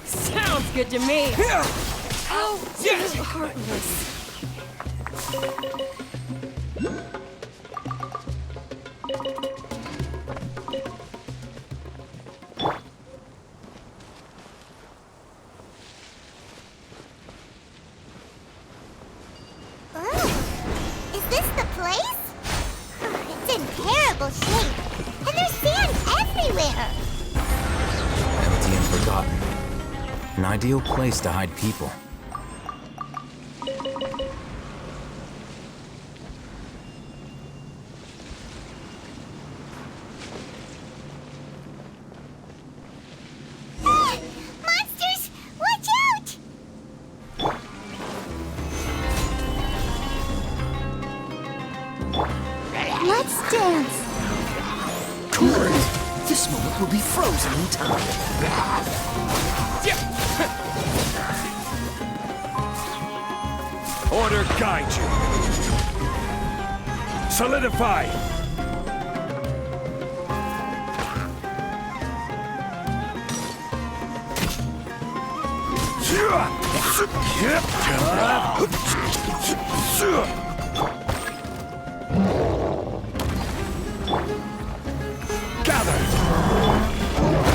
Sounds good to me. How heartless. Is this the place? It's in terrible shape, and there's sand everywhere. Empty and forgotten. An ideal place to hide people. Monsters! Watch out! Let's dance. Cool. This moment will be frozen in time. Order guide you. Solidify. Gather.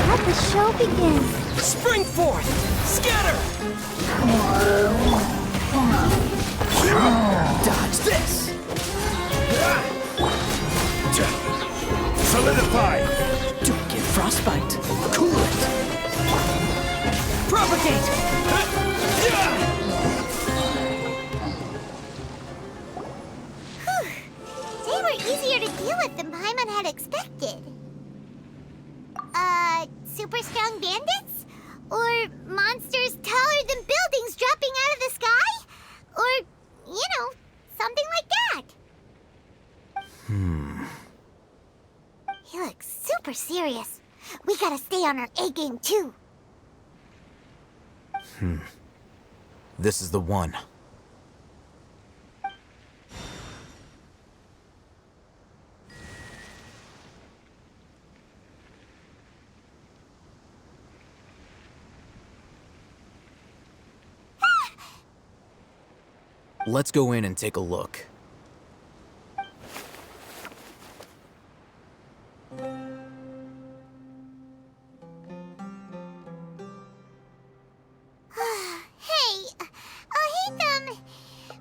Let the show begin. Spring forth! Scatter! Dodge this! Solidify. Don't get frostbite. Cool it. Propagate! They were easier to deal with than Paimon had expected. Super strong bandits? Or monsters taller than buildings dropping out of the sky? Or, something like that. He looks super serious. We gotta stay on our A-game, too. This is the one. Let's go in and take a look.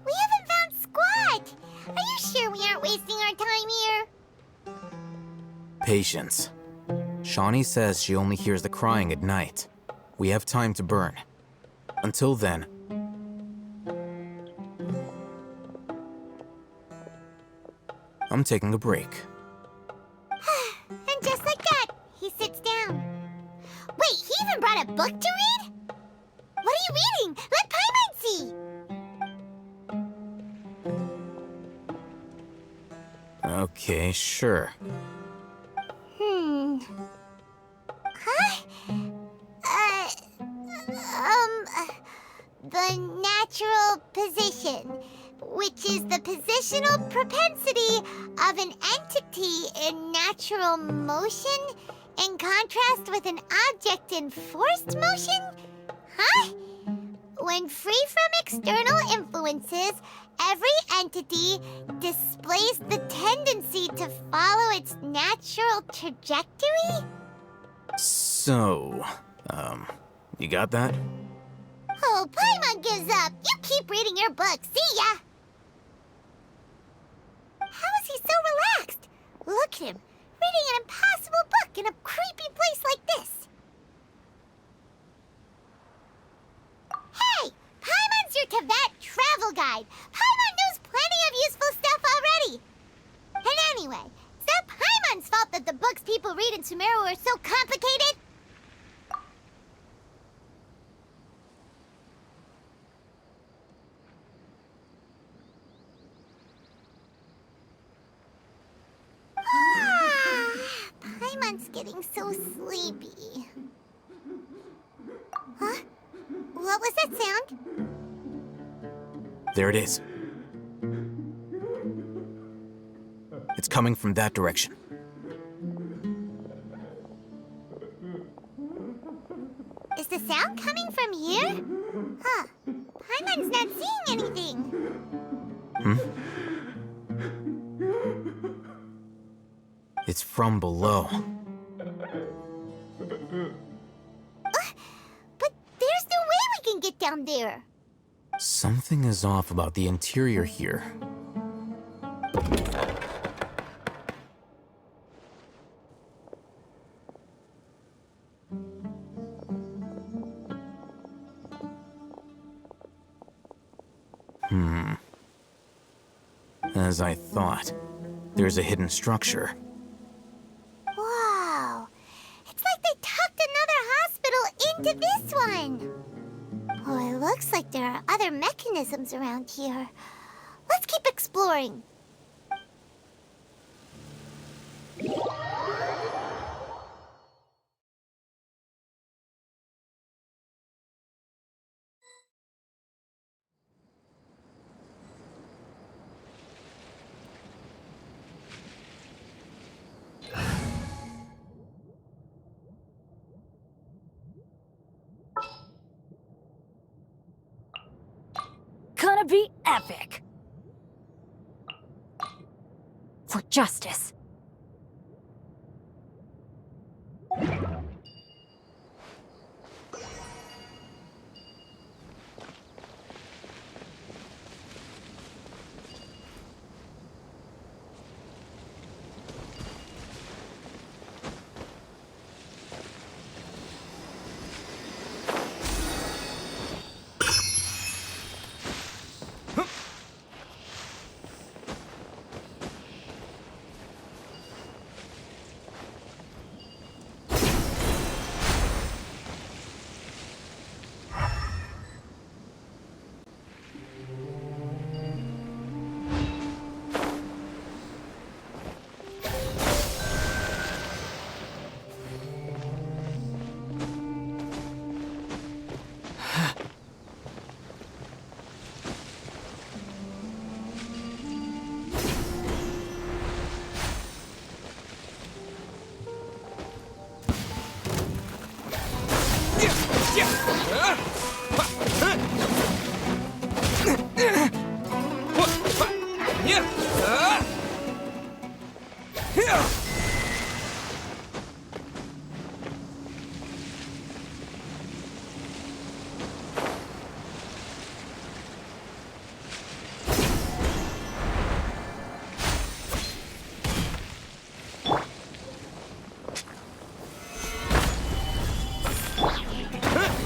We haven't found squat. Are you sure we aren't wasting our time here? Patience. Shawnee says she only hears the crying at night. We have time to burn. Until then, I'm taking a break. And just like that, he sits down. Wait, he even brought a book to read? What are you reading? Let Paimon see! Okay, sure. Huh? The natural position, which is the positional propensity of an entity in natural motion in contrast with an object in forced motion? Huh? When free from external influences, every entity displays the tendency to follow its natural trajectory? So, you got that? Oh, Paimon gives up. You keep reading your book. See ya! How is he so relaxed? Look at him, reading an impossible book in a creepy place like this. Hey! Paimon's your Tibet travel guide. Paimon knows plenty of useful stuff already. And anyway, is that Paimon's fault that the books people read in Sumeru are so complicated? Everyone's getting so sleepy. Huh? What was that sound? There it is. It's coming from that direction. Is the sound coming from here? Huh. Paimon's not seeing anything. It's from below. But there's no way we can get down there. Something is off about the interior here. As I thought, there's a hidden structure. Wow. It's like they tucked another hospital into this one. Oh, it looks like there are other mechanisms around here. Let's keep exploring. Gonna be epic. For justice.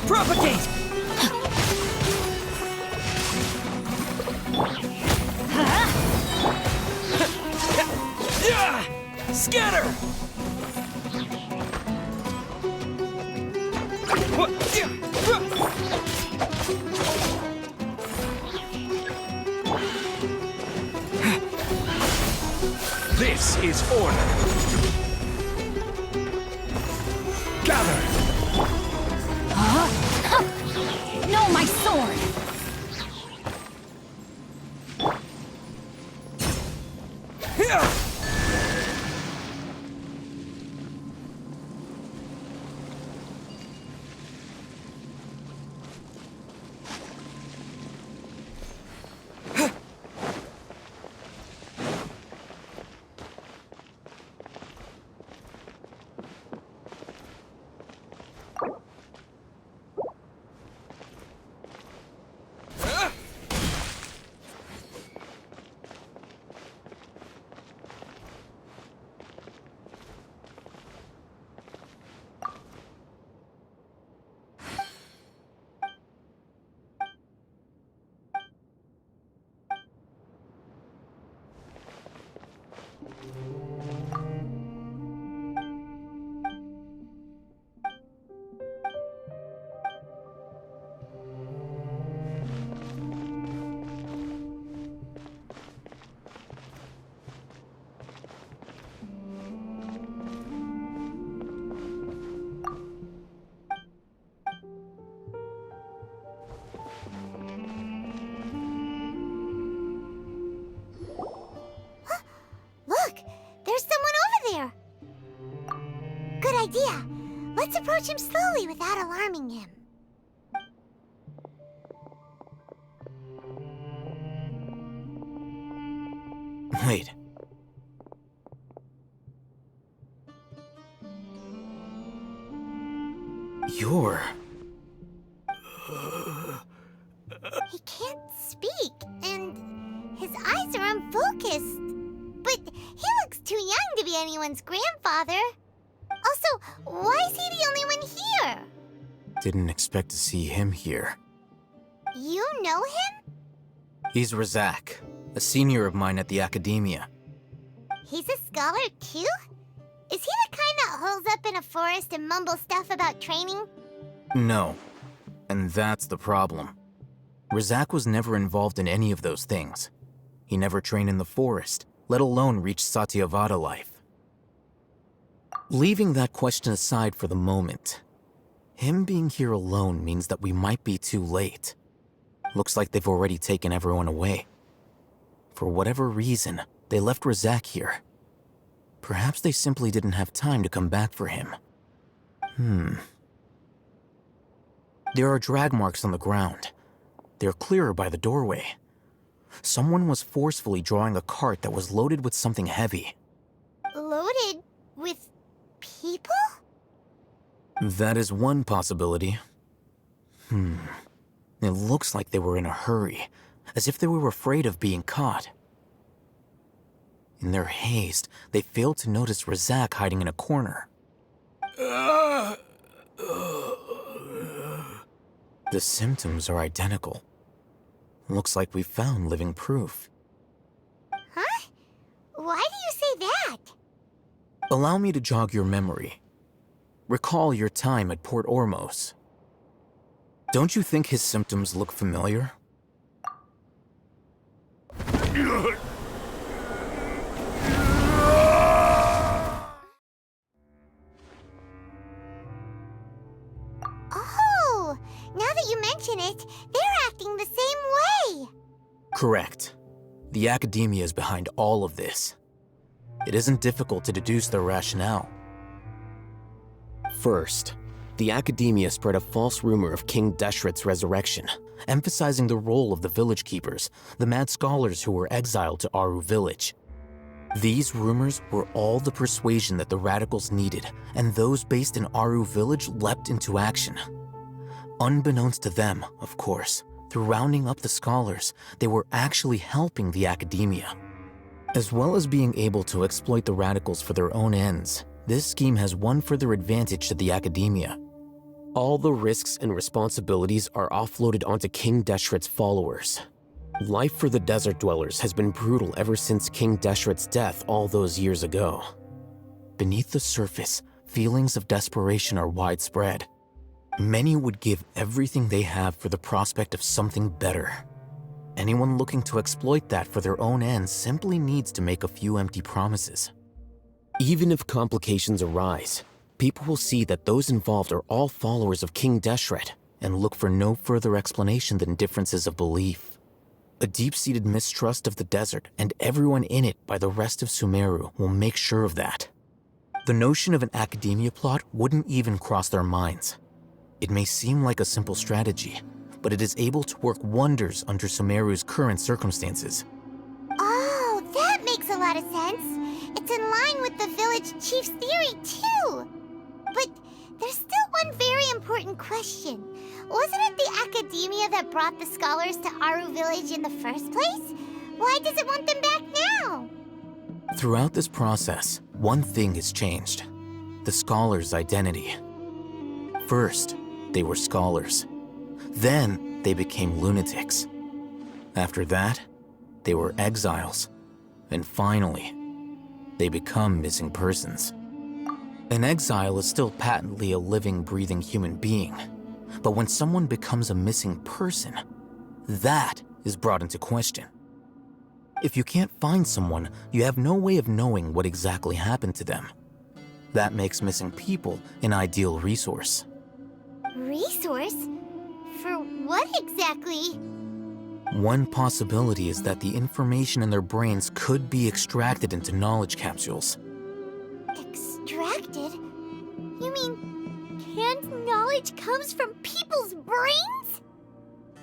Propagate! Scatter! This is order. Gather! No, my sword! Let's approach him slowly without alarming him. Wait. You're... He can't speak, and his eyes are unfocused. But he looks too young to be anyone's grandfather. Also, why is he the only one here? Didn't expect to see him here. You know him? He's Razak, a senior of mine at the academia. He's a scholar too? Is he the kind that holes up in a forest and mumbles stuff about training? No. And that's the problem. Razak was never involved in any of those things. He never trained in the forest, let alone reach Satyavada life. Leaving that question aside for the moment, him being here alone means that we might be too late. Looks like they've already taken everyone away. For whatever reason, they left Razak here. Perhaps they simply didn't have time to come back for him. There are drag marks on the ground. They're clearer by the doorway. Someone was forcefully drawing a cart that was loaded with something heavy. Loaded with people? That is one possibility. It looks like they were in a hurry, as if they were afraid of being caught. In their haste, they failed to notice Razak hiding in a corner. The symptoms are identical. Looks like we found living proof. Huh? Why do you say that? Allow me to jog your memory. Recall your time at Port Ormos. Don't you think his symptoms look familiar? Oh, now that you mention it, they're acting the same way. Correct. The academia is behind all of this. It isn't difficult to deduce their rationale. First, the academia spread a false rumor of King Deshret's resurrection, emphasizing the role of the village keepers, the mad scholars who were exiled to Aru village. These rumors were all the persuasion that the radicals needed, and those based in Aru village leapt into action. Unbeknownst to them, of course, through rounding up the scholars, they were actually helping the academia. As well as being able to exploit the radicals for their own ends, this scheme has one further advantage to the academia. All the risks and responsibilities are offloaded onto King Deshret's followers. Life for the desert dwellers has been brutal ever since King Deshret's death all those years ago. Beneath the surface, feelings of desperation are widespread. Many would give everything they have for the prospect of something better. Anyone looking to exploit that for their own ends simply needs to make a few empty promises. Even if complications arise, people will see that those involved are all followers of King Deshret and look for no further explanation than differences of belief. A deep-seated mistrust of the desert and everyone in it by the rest of Sumeru will make sure of that. The notion of an academia plot wouldn't even cross their minds. It may seem like a simple strategy, but it is able to work wonders under Sumeru's current circumstances. Oh, that makes a lot of sense. It's in line with the village chief's theory, too. But there's still one very important question. Wasn't it the academia that brought the scholars to Aru village in the first place? Why does it want them back now? Throughout this process, one thing has changed: the scholars' identity. First, they were scholars. Then, they became lunatics. After that, they were exiles. And finally, they become missing persons. An exile is still patently a living, breathing human being. But when someone becomes a missing person, that is brought into question. If you can't find someone, you have no way of knowing what exactly happened to them. That makes missing people an ideal resource. Resource? For what exactly? One possibility is that the information in their brains could be extracted into knowledge capsules. Extracted? You mean hand knowledge comes from people's brains?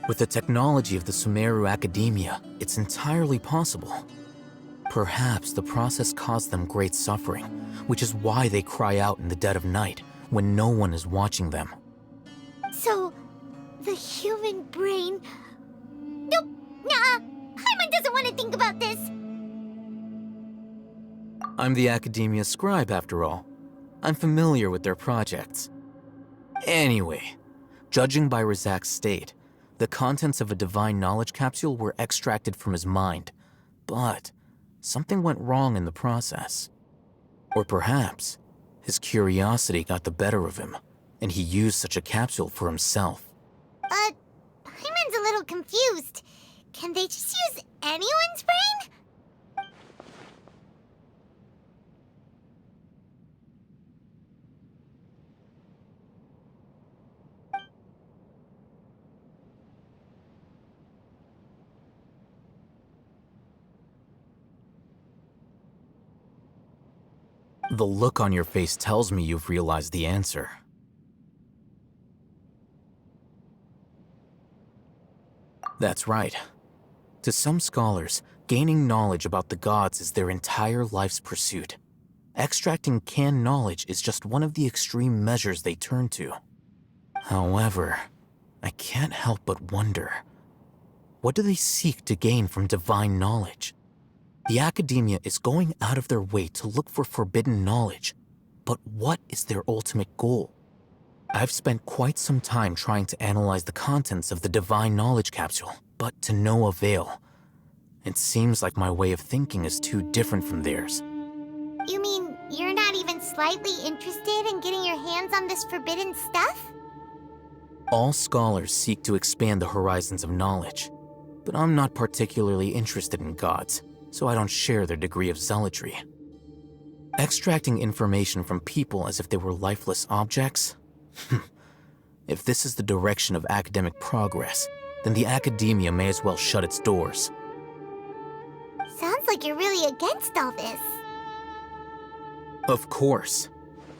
With the technology of the Sumeru academia, it's entirely possible. Perhaps the process caused them great suffering, which is why they cry out in the dead of night when no one is watching them. So, the human brain... Nope, nah, Paimon doesn't want to think about this. I'm the academia scribe, after all. I'm familiar with their projects. Anyway, judging by Razak's state, the contents of a divine knowledge capsule were extracted from his mind, but something went wrong in the process. Or perhaps his curiosity got the better of him, and he used such a capsule for himself. Paimon's a little confused. Can they just use anyone's brain? The look on your face tells me you've realized the answer. That's right. To some scholars, gaining knowledge about the gods is their entire life's pursuit. Extracting canned knowledge is just one of the extreme measures they turn to. However, I can't help but wonder, what do they seek to gain from divine knowledge? The academia is going out of their way to look for forbidden knowledge, but what is their ultimate goal? I've spent quite some time trying to analyze the contents of the divine knowledge capsule, but to no avail. It seems like my way of thinking is too different from theirs. You mean you're not even slightly interested in getting your hands on this forbidden stuff? All scholars seek to expand the horizons of knowledge, but I'm not particularly interested in gods, so I don't share their degree of zealotry. Extracting information from people as if they were lifeless objects? If this is the direction of academic progress, then the academia may as well shut its doors. Sounds like you're really against all this. Of course.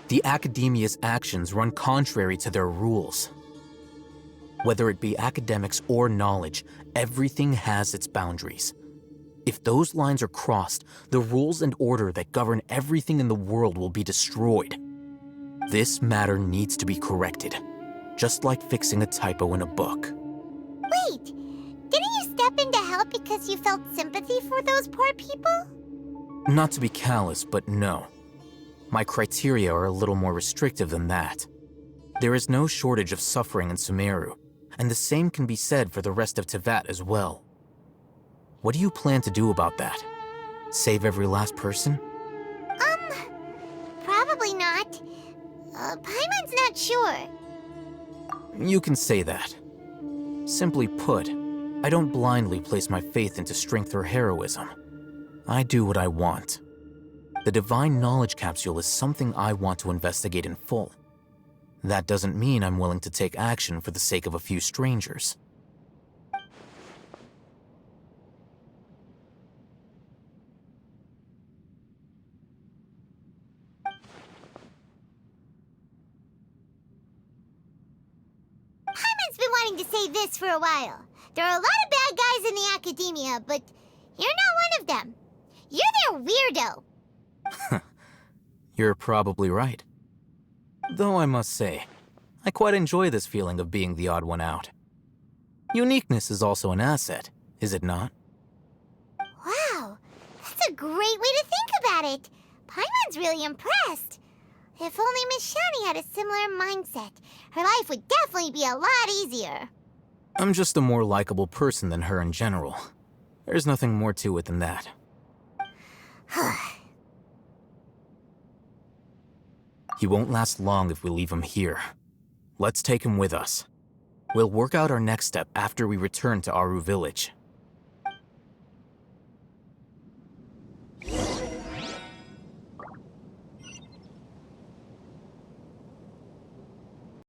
The academia's actions run contrary to their rules. Whether it be academics or knowledge, everything has its boundaries. If those lines are crossed, the rules and order that govern everything in the world will be destroyed. This matter needs to be corrected, just like fixing a typo in a book. Wait, didn't you step in to help because you felt sympathy for those poor people? Not to be callous, but no. My criteria are a little more restrictive than that. There is no shortage of suffering in Sumeru, and the same can be said for the rest of Teyvat as well. What do you plan to do about that? Save every last person? Probably not. Paimon's not sure. You can say that. Simply put, I don't blindly place my faith into strength or heroism. I do what I want. The divine knowledge capsule is something I want to investigate in full. That doesn't mean I'm willing to take action for the sake of a few strangers. Paimon's been wanting to say this for a while. There are a lot of bad guys in the academia, but you're not one of them. You're their weirdo. You're probably right. Though I must say, I quite enjoy this feeling of being the odd one out. Uniqueness is also an asset, is it not? Wow, that's a great way to think about it. Paimon's really impressed. If only Miss Shani had a similar mindset, her life would definitely be a lot easier. I'm just a more likable person than her in general. There's nothing more to it than that. He won't last long if we leave him here. Let's take him with us. We'll work out our next step after we return to Aru Village.